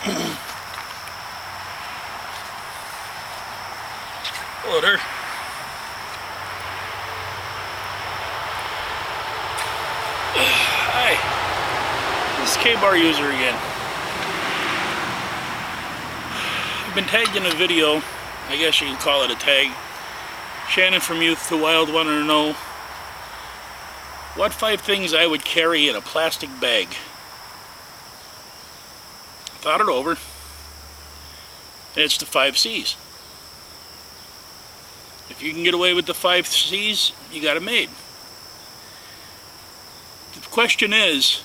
Hello there. Hi, this is K-Bar user again. I've been tagged in a video, I guess you can call it a tag. Shannon from Youth to Wild wanted to know what 5 things I would carry in a plastic bag. Thought it over, and it's the 5 C's. If you can get away with the 5 C's, you got it made. The question is,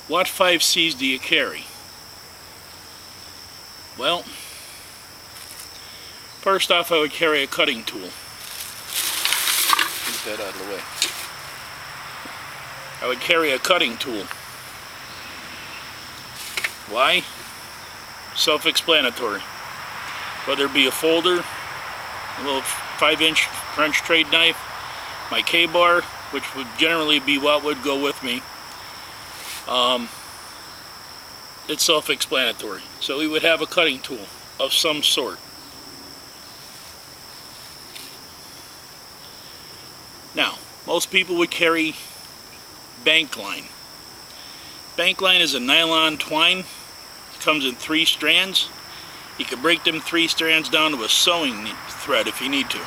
what 5 C's do you carry? Well, first off, I would carry a cutting tool. Get that out of the way. I would carry a cutting tool. Why? Self-explanatory. Whether it be a folder, a little 5-inch French trade knife, my K-bar, which would generally be what would go with me. It's self-explanatory. So we would have a cutting tool of some sort. Now, most people would carry bank line. Bank line is a nylon twine. It comes in 3 strands. You can break them 3 strands down to a sewing thread if you need to.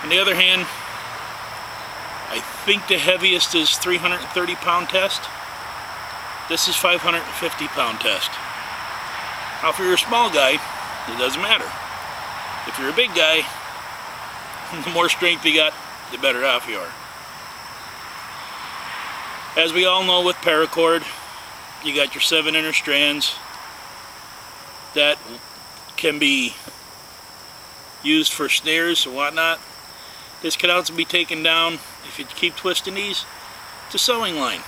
On the other hand, I think the heaviest is 330-pound test. This is 550-pound test. Now, if you're a small guy, it doesn't matter. If you're a big guy, the more strength you got, the better off you are. As we all know with paracord, you got your 7 inner strands that can be used for snares and whatnot. This can also be taken down, if you keep twisting these, to sewing line.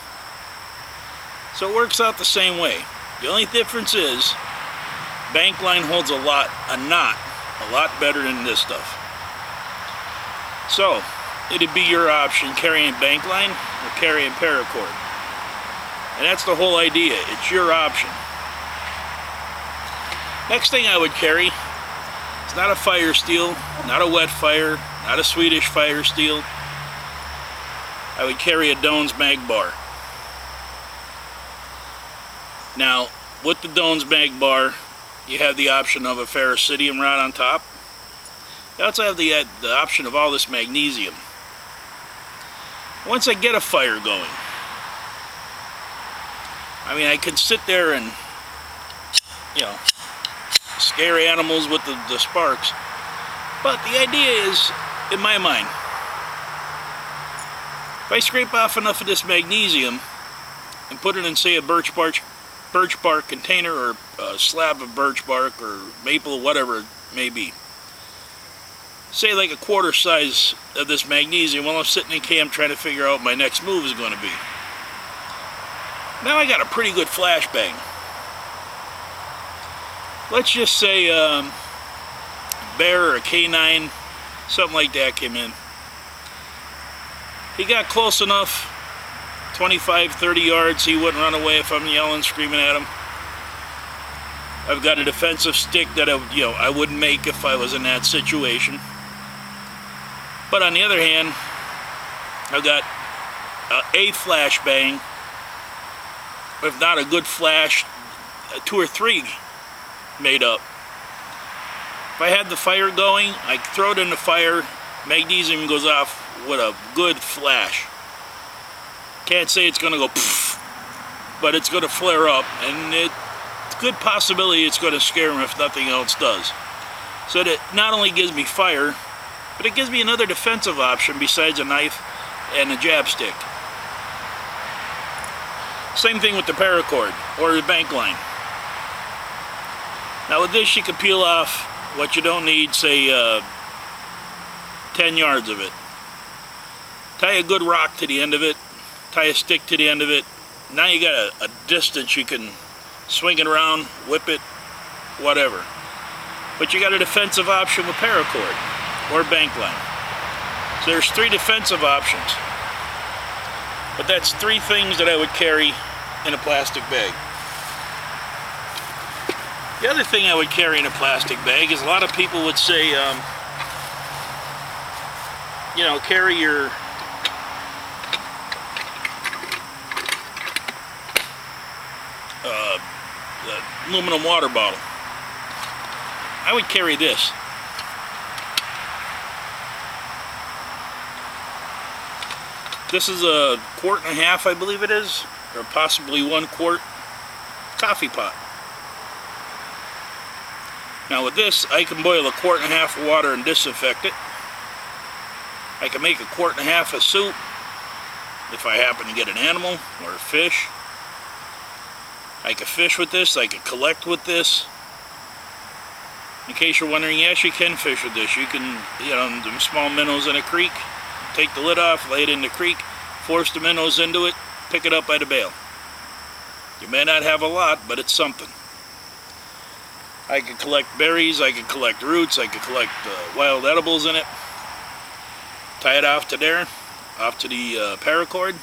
So it works out the same way. The only difference is bank line holds a knot a lot better than this stuff. So it'd be your option carrying bank line or carrying paracord. And that's the whole idea. It's your option. Next thing I would carry is not a fire steel, not a wet fire, not a Swedish fire steel. I would carry a Doan's mag bar. Now, with the Doan's mag bar, you have the option of a ferrocerium rod on top. You also have the option of all this magnesium. Once I get a fire going, I mean, I could sit there and, you know, scare animals with the sparks. But the idea is, in my mind, if I scrape off enough of this magnesium and put it in, say, a birch bark container or a slab of birch bark or maple, whatever it may be, say like a quarter size of this magnesium while I'm sitting in camp trying to figure out what my next move is going to be. Now I got a pretty good flashbang. Let's just say a bear or a canine, something like that came in. He got close enough, 25, 30 yards, he wouldn't run away if I'm yelling, screaming at him. I've got a defensive stick that I wouldn't make if I was in that situation. But on the other hand, I've got a flashbang, if not a good flash, 2 or 3 made up. If I had the fire going, I throw it in the fire, magnesium goes off with a good flash. Can't say it's going to go poof, but it's going to flare up, and it's a good possibility it's going to scare them if nothing else does. So that not only gives me fire, but it gives me another defensive option besides a knife and a jab stick. Same thing with the paracord or the bank line. Now with this you can peel off what you don't need, say 10 yards of it. Tie a good rock to the end of it, tie a stick to the end of it. Now you got a distance you can swing it around, whip it, whatever. But you got a defensive option with paracord or bank line. So there's 3 defensive options. But that's 3 things that I would carry in a plastic bag. The other thing I would carry in a plastic bag is a lot of people would say, you know, carry your the aluminum water bottle. I would carry this. This is a 1.5 quart, I believe it is, or possibly 1 quart coffee pot. Now with this, I can boil a 1.5 quart of water and disinfect it. I can make a 1.5 quart of soup if I happen to get an animal or a fish. I could fish with this, I could collect with this. In case you're wondering, yes, you can fish with this. You can, you know, them small minnows in a creek, take the lid off, lay it in the creek, force the minnows into it, pick it up by the bail. You may not have a lot, but it's something. I could collect berries, I could collect roots, I could collect wild edibles in it. Tie it off to there, off to the paracord,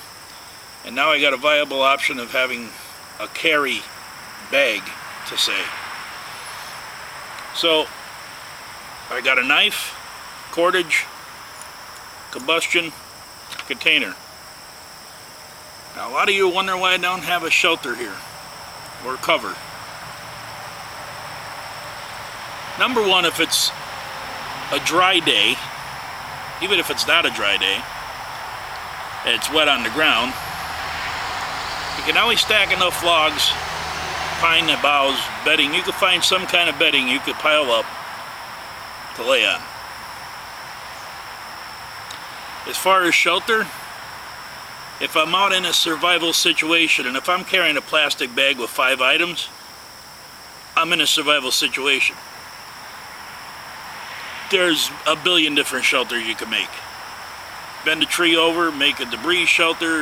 and now I got a viable option of having a carry bag, to say. So, I got a knife, cordage, combustion, container. Now a lot of you wonder why I don't have a shelter here, or cover. Number one, if it's a dry day, even if it's not a dry day, and it's wet on the ground, you can always stack enough logs, pine boughs, bedding. You could find some kind of bedding you could pile up to lay on. As far as shelter, if I'm out in a survival situation, and if I'm carrying a plastic bag with 5 items, I'm in a survival situation. There's a billion different shelters you can make. Bend a tree over, make a debris shelter,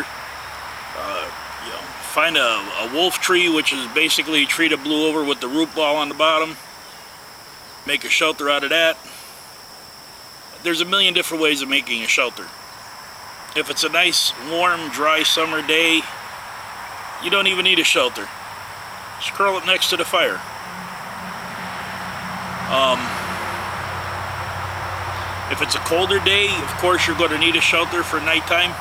you know, find a wolf tree, which is basically a tree that blew over with the root ball on the bottom. Make a shelter out of that. There's a million different ways of making a shelter. If it's a nice, warm, dry summer day, you don't even need a shelter. Just curl up next to the fire. If it's a colder day, of course you're going to need a shelter for nighttime.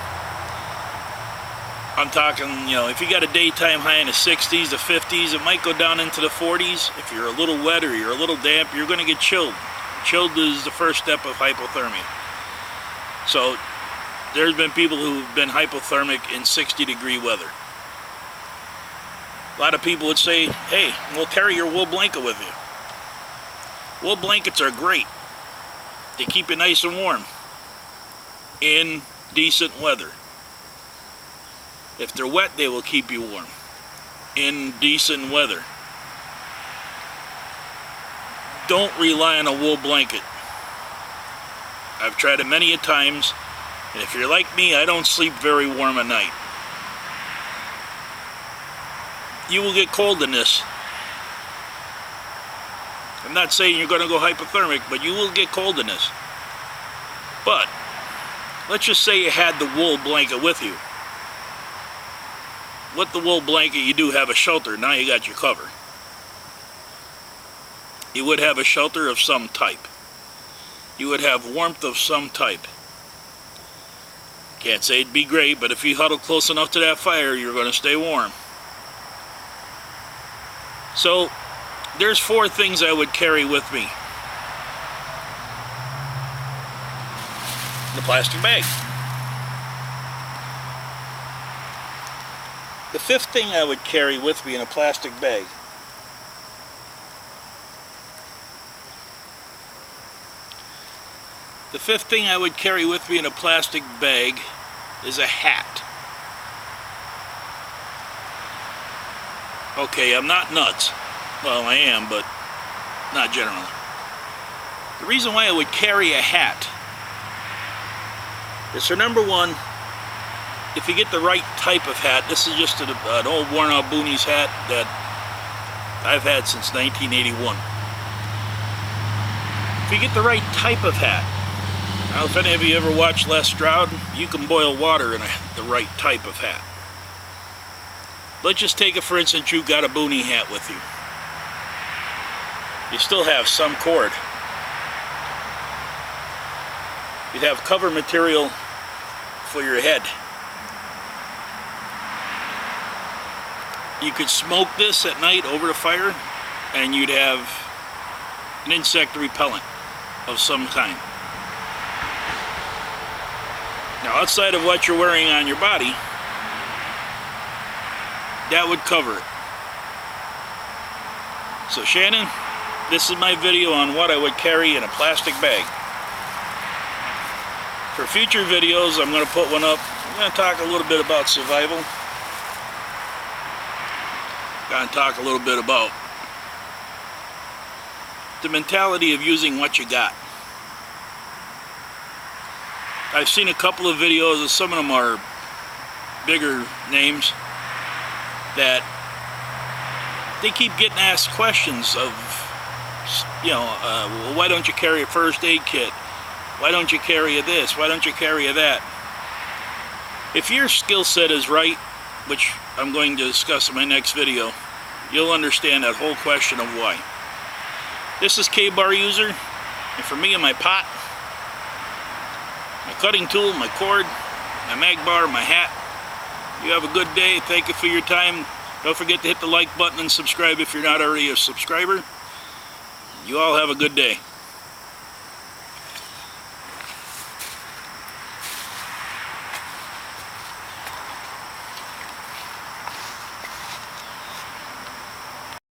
I'm talking, you know, if you got a daytime high in the 60s, the 50s, it might go down into the 40s. If you're a little wet or you're a little damp, you're going to get chilled. Chilled is the first step of hypothermia. So there's been people who've been hypothermic in 60-degree weather. A lot of people would say, hey, well, carry your wool blanket with you. Wool blankets are great. They keep you nice and warm in decent weather. If they're wet, they will keep you warm in decent weather. Don't rely on a wool blanket. I've tried it many a times, and if you're like me, I don't sleep very warm at night. You will get cold in this. I'm not saying you're going to go hypothermic, but you will get cold in this. But let's just say you had the wool blanket with you. With the wool blanket, you do have a shelter. Now you got your cover. You would have a shelter of some type. You would have warmth of some type. Can't say it'd be great, but if you huddle close enough to that fire, you're going to stay warm. So, there's 4 things I would carry with me. The plastic bag. The 5th thing I would carry with me in a plastic bag . The 5th thing I would carry with me in a plastic bag is a hat. Okay, I'm not nuts. Well, I am, but not generally. The reason why I would carry a hat is for number one, if you get the right type of hat, this is just an old worn out Boonies hat that I've had since 1981. If you get the right type of hat, now if any of you ever watched Les Stroud, you can boil water in the right type of hat. Let's just take it for instance, you've got a Boonie hat with you. you still have some cord. You'd have cover material for your head. You could smoke this at night over the fire, and you'd have an insect repellent of some kind. Now, outside of what you're wearing on your body, that would cover it. So Shannon, this is my video on what I would carry in a plastic bag. For future videos, I'm going to put one up. I'm going to talk a little bit about survival. Going to talk a little bit about the mentality of using what you got. I've seen a couple of videos, and some of them are bigger names, that they keep getting asked questions of, well, why don't you carry a first aid kit? Why don't you carry a this? Why don't you carry a that? If your skill set is right, which I'm going to discuss in my next video, you'll understand that whole question of why. This is K-Bar User, and for me and my pot, my cutting tool, my cord, my mag bar, my hat. You have a good day. Thank you for your time. Don't forget to hit the like button and subscribe if you're not already a subscriber. You all have a good day.